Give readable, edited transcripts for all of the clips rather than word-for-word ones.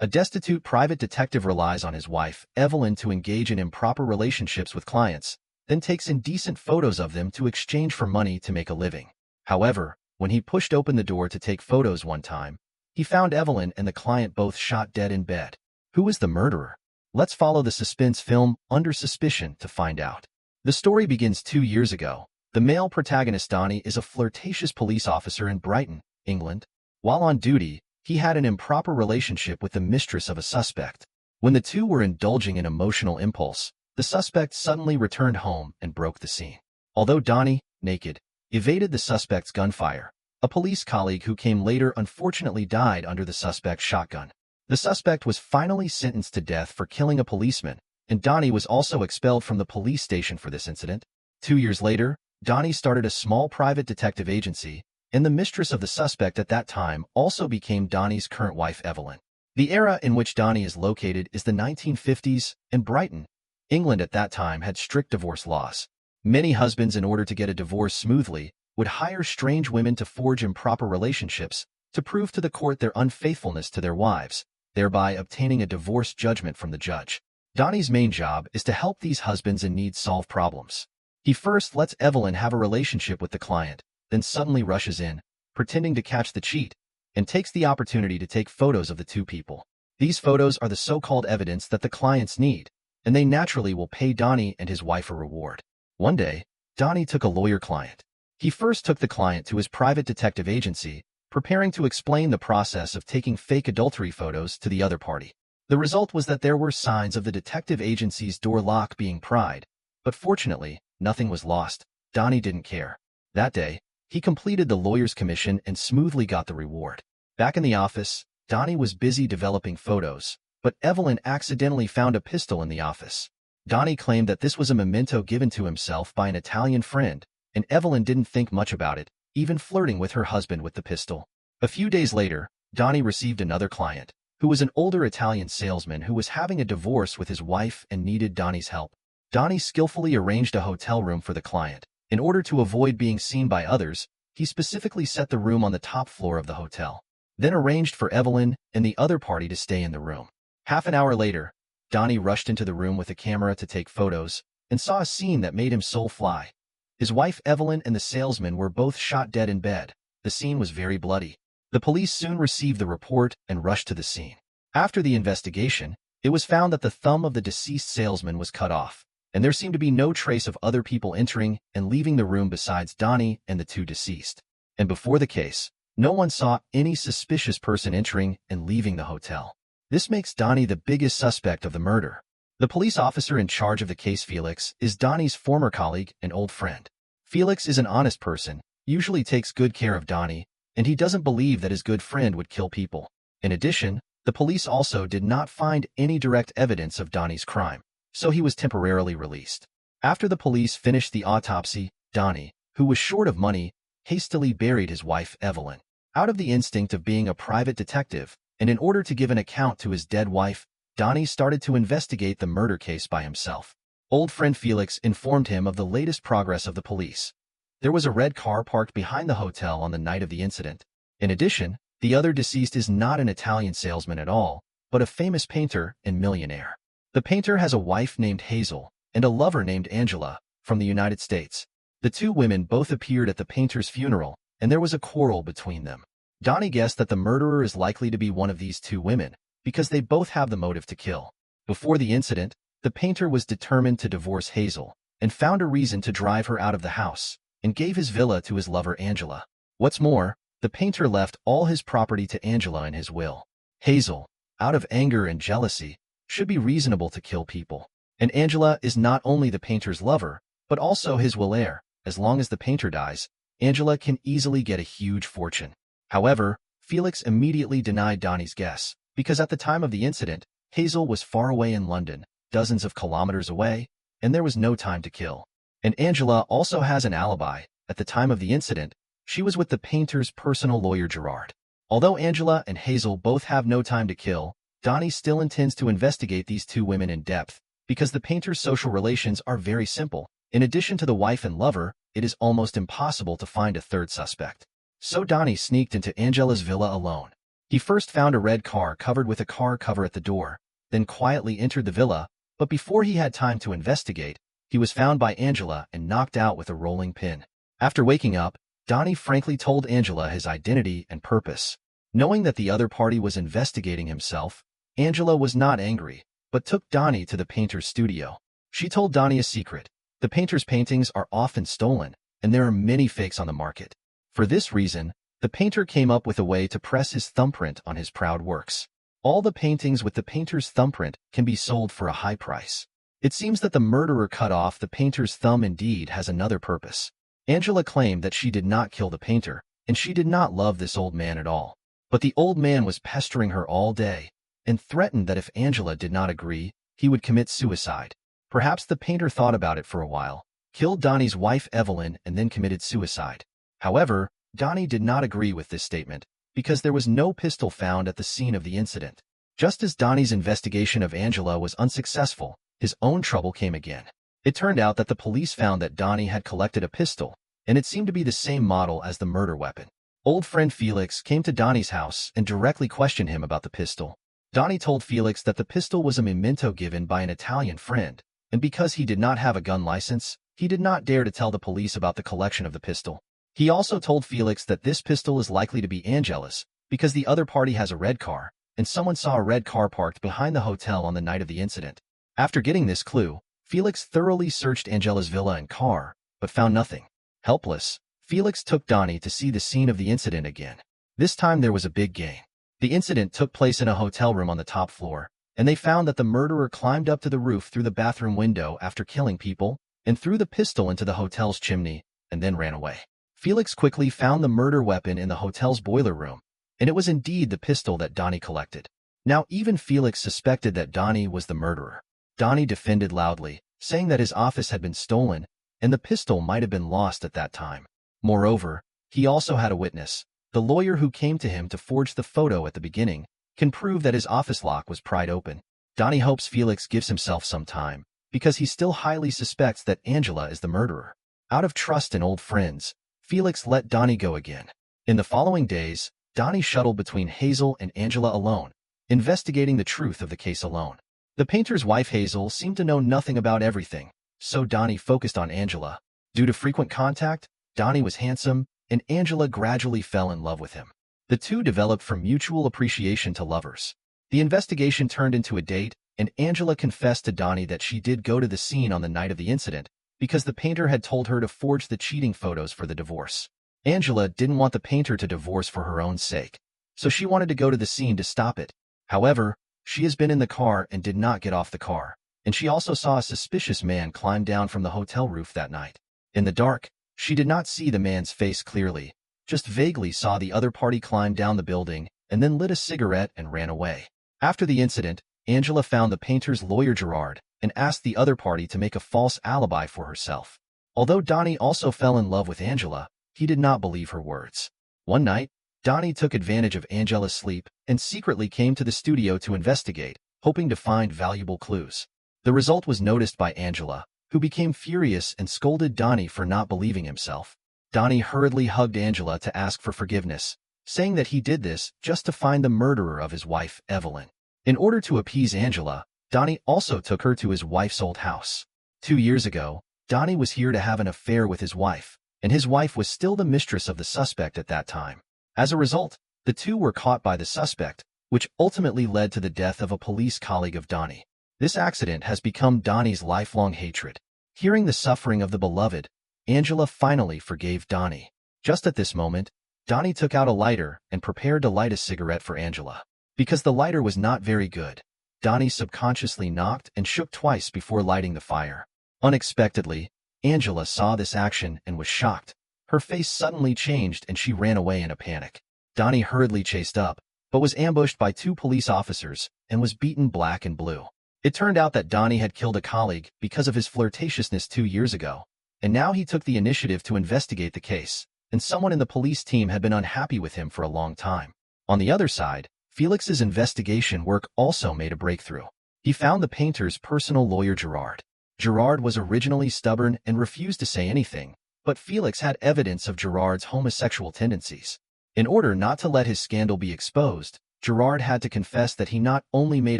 A destitute private detective relies on his wife, Evelyn, to engage in improper relationships with clients, then takes indecent photos of them to exchange for money to make a living. However, when he pushed open the door to take photos one time, he found Evelyn and the client both shot dead in bed. Who is the murderer? Let's follow the suspense film Under Suspicion to find out. The story begins 2 years ago. The male protagonist Donnie is a flirtatious police officer in Brighton, England. While on duty, he had an improper relationship with the mistress of a suspect. When the two were indulging in emotional impulse, the suspect suddenly returned home and broke the scene. Although Donnie, naked, evaded the suspect's gunfire, a police colleague who came later unfortunately died under the suspect's shotgun. The suspect was finally sentenced to death for killing a policeman, and Donnie was also expelled from the police station for this incident. 2 years later, Donnie started a small private detective agency, and the mistress of the suspect at that time also became Donnie's current wife, Evelyn. The era in which Donnie is located is the 1950s, and Brighton, England at that time had strict divorce laws. Many husbands, in order to get a divorce smoothly, would hire strange women to forge improper relationships to prove to the court their unfaithfulness to their wives, thereby obtaining a divorce judgment from the judge. Donnie's main job is to help these husbands in need solve problems. He first lets Evelyn have a relationship with the client, then suddenly rushes in, pretending to catch the cheat, and takes the opportunity to take photos of the two people. These photos are the so-called evidence that the clients need, and they naturally will pay Donnie and his wife a reward. One day, Donnie took a lawyer client. He first took the client to his private detective agency, preparing to explain the process of taking fake adultery photos to the other party. The result was that there were signs of the detective agency's door lock being pried, but fortunately, nothing was lost. Donnie didn't care. That day, he completed the lawyer's commission and smoothly got the reward. Back in the office, Donnie was busy developing photos, but Evelyn accidentally found a pistol in the office. Donnie claimed that this was a memento given to himself by an Italian friend, and Evelyn didn't think much about it, even flirting with her husband with the pistol. A few days later, Donnie received another client, who was an older Italian salesman who was having a divorce with his wife and needed Donnie's help. Donnie skillfully arranged a hotel room for the client. In order to avoid being seen by others, he specifically set the room on the top floor of the hotel, then arranged for Evelyn and the other party to stay in the room. Half an hour later, Donnie rushed into the room with a camera to take photos and saw a scene that made him soul fly. His wife Evelyn and the salesman were both shot dead in bed. The scene was very bloody. The police soon received the report and rushed to the scene. After the investigation, it was found that the thumb of the deceased salesman was cut off, and there seemed to be no trace of other people entering and leaving the room besides Donnie and the two deceased. And before the case, no one saw any suspicious person entering and leaving the hotel. This makes Donnie the biggest suspect of the murder. The police officer in charge of the case, Felix, is Donnie's former colleague and old friend. Felix is an honest person, usually takes good care of Donnie, and he doesn't believe that his good friend would kill people. In addition, the police also did not find any direct evidence of Donnie's crime, so he was temporarily released. After the police finished the autopsy, Donnie, who was short of money, hastily buried his wife Evelyn. Out of the instinct of being a private detective, and in order to give an account to his dead wife, Donnie started to investigate the murder case by himself. Old friend Felix informed him of the latest progress of the police. There was a red car parked behind the hotel on the night of the incident. In addition, the other deceased is not an Italian salesman at all, but a famous painter and millionaire. The painter has a wife named Hazel and a lover named Angela from the United States. The two women both appeared at the painter's funeral, and there was a quarrel between them. Donnie guessed that the murderer is likely to be one of these two women, because they both have the motive to kill. Before the incident, the painter was determined to divorce Hazel, and found a reason to drive her out of the house, and gave his villa to his lover Angela. What's more, the painter left all his property to Angela in his will. Hazel, out of anger and jealousy, should be reasonable to kill people. And Angela is not only the painter's lover, but also his will heir. As long as the painter dies, Angela can easily get a huge fortune. However, Felix immediately denied Donnie's guess, because at the time of the incident, Hazel was far away in London, dozens of kilometers away, and there was no time to kill. And Angela also has an alibi. At the time of the incident, she was with the painter's personal lawyer Gerard. Although Angela and Hazel both have no time to kill, Donnie still intends to investigate these two women in depth, because the painter's social relations are very simple. In addition to the wife and lover, it is almost impossible to find a third suspect. So Donnie sneaked into Angela's villa alone. He first found a red car covered with a car cover at the door, then quietly entered the villa, but before he had time to investigate, he was found by Angela and knocked out with a rolling pin. After waking up, Donnie frankly told Angela his identity and purpose. Knowing that the other party was investigating himself, Angela was not angry, but took Donnie to the painter's studio. She told Donnie a secret. The painter's paintings are often stolen, and there are many fakes on the market. For this reason, the painter came up with a way to press his thumbprint on his proud works. All the paintings with the painter's thumbprint can be sold for a high price. It seems that the murderer cut off the painter's thumb indeed has another purpose. Angela claimed that she did not kill the painter, and she did not love this old man at all. But the old man was pestering her all day, and threatened that if Angela did not agree, he would commit suicide. Perhaps the painter thought about it for a while, killed Donnie's wife Evelyn, and then committed suicide. However, Donnie did not agree with this statement, because there was no pistol found at the scene of the incident. Just as Donnie's investigation of Angela was unsuccessful, his own trouble came again. It turned out that the police found that Donnie had collected a pistol, and it seemed to be the same model as the murder weapon. Old friend Felix came to Donnie's house and directly questioned him about the pistol. Donnie told Felix that the pistol was a memento given by an Italian friend, and because he did not have a gun license, he did not dare to tell the police about the collection of the pistol. He also told Felix that this pistol is likely to be Angela's, because the other party has a red car, and someone saw a red car parked behind the hotel on the night of the incident. After getting this clue, Felix thoroughly searched Angela's villa and car, but found nothing. Helpless, Felix took Donnie to see the scene of the incident again. This time there was a big gain. The incident took place in a hotel room on the top floor, and they found that the murderer climbed up to the roof through the bathroom window after killing people, and threw the pistol into the hotel's chimney, and then ran away. Felix quickly found the murder weapon in the hotel's boiler room, and it was indeed the pistol that Donnie collected. Now even Felix suspected that Donnie was the murderer. Donnie defended loudly, saying that his office had been stolen, and the pistol might have been lost at that time. Moreover, he also had a witness. The lawyer who came to him to forge the photo at the beginning can prove that his office lock was pried open. Donnie hopes Felix gives himself some time, because he still highly suspects that Angela is the murderer. Out of trust in old friends, Felix let Donnie go again. In the following days, Donnie shuttled between Hazel and Angela alone, investigating the truth of the case alone. The painter's wife Hazel seemed to know nothing about everything, so Donnie focused on Angela. Due to frequent contact, Donnie was handsome, and Angela gradually fell in love with him. The two developed from mutual appreciation to lovers. The investigation turned into a date, and Angela confessed to Donnie that she did go to the scene on the night of the incident, because the painter had told her to forge the cheating photos for the divorce. Angela didn't want the painter to divorce for her own sake, so she wanted to go to the scene to stop it. However, she has been in the car and did not get off the car, and she also saw a suspicious man climb down from the hotel roof that night. In the dark, she did not see the man's face clearly, just vaguely saw the other party climb down the building and then lit a cigarette and ran away. After the incident, Angela found the painter's lawyer Gerard and asked the other party to make a false alibi for herself. Although Donnie also fell in love with Angela, he did not believe her words. One night, Donnie took advantage of Angela's sleep and secretly came to the studio to investigate, hoping to find valuable clues. The result was noticed by Angela, who became furious and scolded Donnie for not believing himself. Donnie hurriedly hugged Angela to ask for forgiveness, saying that he did this just to find the murderer of his wife, Evelyn. In order to appease Angela, Donnie also took her to his wife's old house. 2 years ago, Donnie was here to have an affair with his wife, and his wife was still the mistress of the suspect at that time. As a result, the two were caught by the suspect, which ultimately led to the death of a police colleague of Donnie. This accident has become Donnie's lifelong hatred. Hearing the suffering of the beloved, Angela finally forgave Donnie. Just at this moment, Donnie took out a lighter and prepared to light a cigarette for Angela. Because the lighter was not very good, Donnie subconsciously knocked and shook twice before lighting the fire. Unexpectedly, Angela saw this action and was shocked. Her face suddenly changed and she ran away in a panic. Donnie hurriedly chased up, but was ambushed by 2 police officers and was beaten black and blue. It turned out that Donnie had killed a colleague because of his flirtatiousness 2 years ago, and now he took the initiative to investigate the case, and someone in the police team had been unhappy with him for a long time. On the other side, Felix's investigation work also made a breakthrough. He found the painter's personal lawyer Gerard. Gerard was originally stubborn and refused to say anything, but Felix had evidence of Gerard's homosexual tendencies. In order not to let his scandal be exposed, Gerard had to confess that he not only made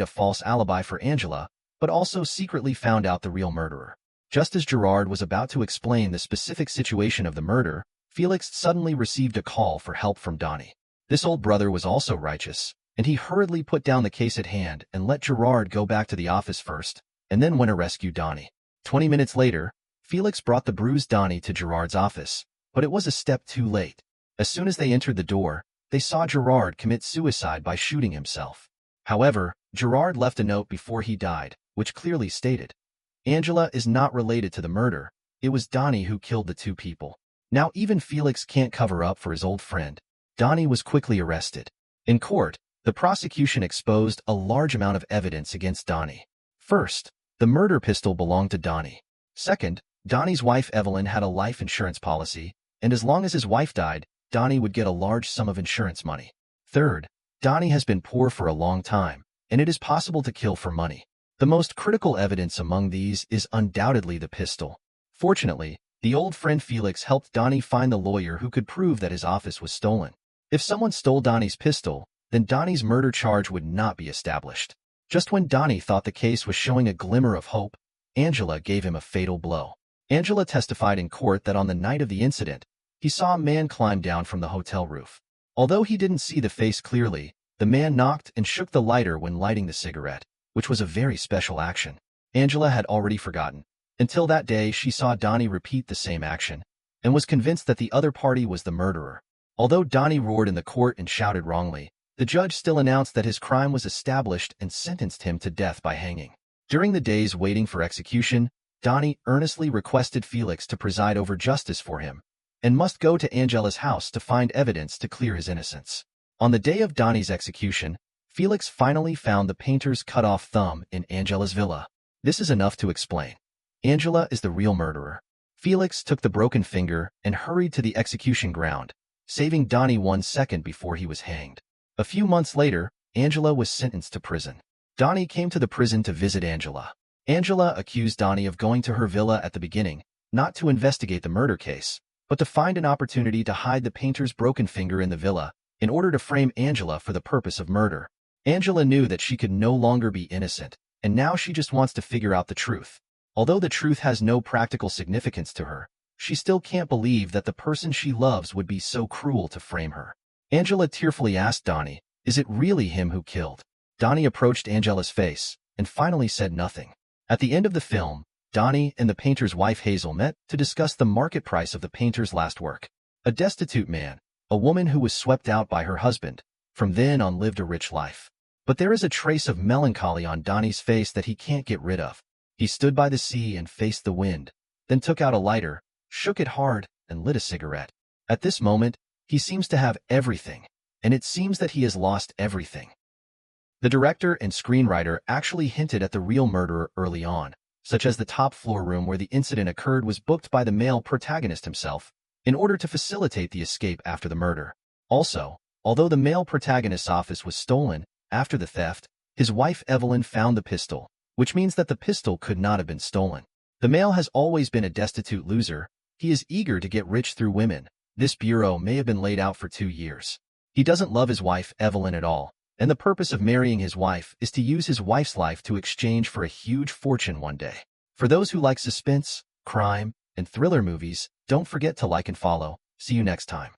a false alibi for Angela, but also secretly found out the real murderer. Just as Gerard was about to explain the specific situation of the murder, Felix suddenly received a call for help from Donnie. This old brother was also righteous, and he hurriedly put down the case at hand and let Gerard go back to the office first, and then went to rescue Donnie. 20 minutes later, Felix brought the bruised Donnie to Gerard's office, but it was a step too late. As soon as they entered the door, they saw Gerard commit suicide by shooting himself. However, Gerard left a note before he died, which clearly stated, "Angela is not related to the murder. It was Donnie who killed the two people." Now even Felix can't cover up for his old friend. Donnie was quickly arrested. In court, the prosecution exposed a large amount of evidence against Donnie. First, the murder pistol belonged to Donnie. Second, Donnie's wife Evelyn had a life insurance policy, and as long as his wife died, Donnie would get a large sum of insurance money. Third, Donnie has been poor for a long time, and it is possible to kill for money. The most critical evidence among these is undoubtedly the pistol. Fortunately, the old friend Felix helped Donnie find the lawyer who could prove that his office was stolen. If someone stole Donnie's pistol, then Donnie's murder charge would not be established. Just when Donnie thought the case was showing a glimmer of hope, Angela gave him a fatal blow. Angela testified in court that on the night of the incident, he saw a man climb down from the hotel roof. Although he didn't see the face clearly, the man knocked and shook the lighter when lighting the cigarette, which was a very special action. Angela had already forgotten. Until that day, she saw Donnie repeat the same action, and was convinced that the other party was the murderer. Although Donnie roared in the court and shouted wrongly, the judge still announced that his crime was established and sentenced him to death by hanging. During the days waiting for execution, Donnie earnestly requested Felix to preside over justice for him, and must go to Angela's house to find evidence to clear his innocence. On the day of Donnie's execution, Felix finally found the painter's cut-off thumb in Angela's villa. This is enough to explain. Angela is the real murderer. Felix took the broken finger and hurried to the execution ground, saving Donnie 1 second before he was hanged. A few months later, Angela was sentenced to prison. Donnie came to the prison to visit Angela. Angela accused Donnie of going to her villa at the beginning, not to investigate the murder case, but to find an opportunity to hide the painter's broken finger in the villa, in order to frame Angela for the purpose of murder. Angela knew that she could no longer be innocent, and now she just wants to figure out the truth. Although the truth has no practical significance to her, she still can't believe that the person she loves would be so cruel to frame her. Angela tearfully asked Donnie, "Is it really him who killed?" Donnie approached Angela's face, and finally said nothing. At the end of the film, Donnie and the painter's wife Hazel met to discuss the market price of the painter's last work. A destitute man, a woman who was swept out by her husband, from then on lived a rich life. But there is a trace of melancholy on Donnie's face that he can't get rid of. He stood by the sea and faced the wind, then took out a lighter, shook it hard, and lit a cigarette. At this moment, he seems to have everything, and it seems that he has lost everything. The director and screenwriter actually hinted at the real murderer early on, such as the top floor room where the incident occurred was booked by the male protagonist himself, in order to facilitate the escape after the murder. Also, although the male protagonist's office was stolen, after the theft, his wife Evelyn found the pistol, which means that the pistol could not have been stolen. The male has always been a destitute loser. He is eager to get rich through women. This bureau may have been laid out for 2 years. He doesn't love his wife Evelyn at all, and the purpose of marrying his wife is to use his wife's life to exchange for a huge fortune one day. For those who like suspense, crime, and thriller movies, don't forget to like and follow. See you next time.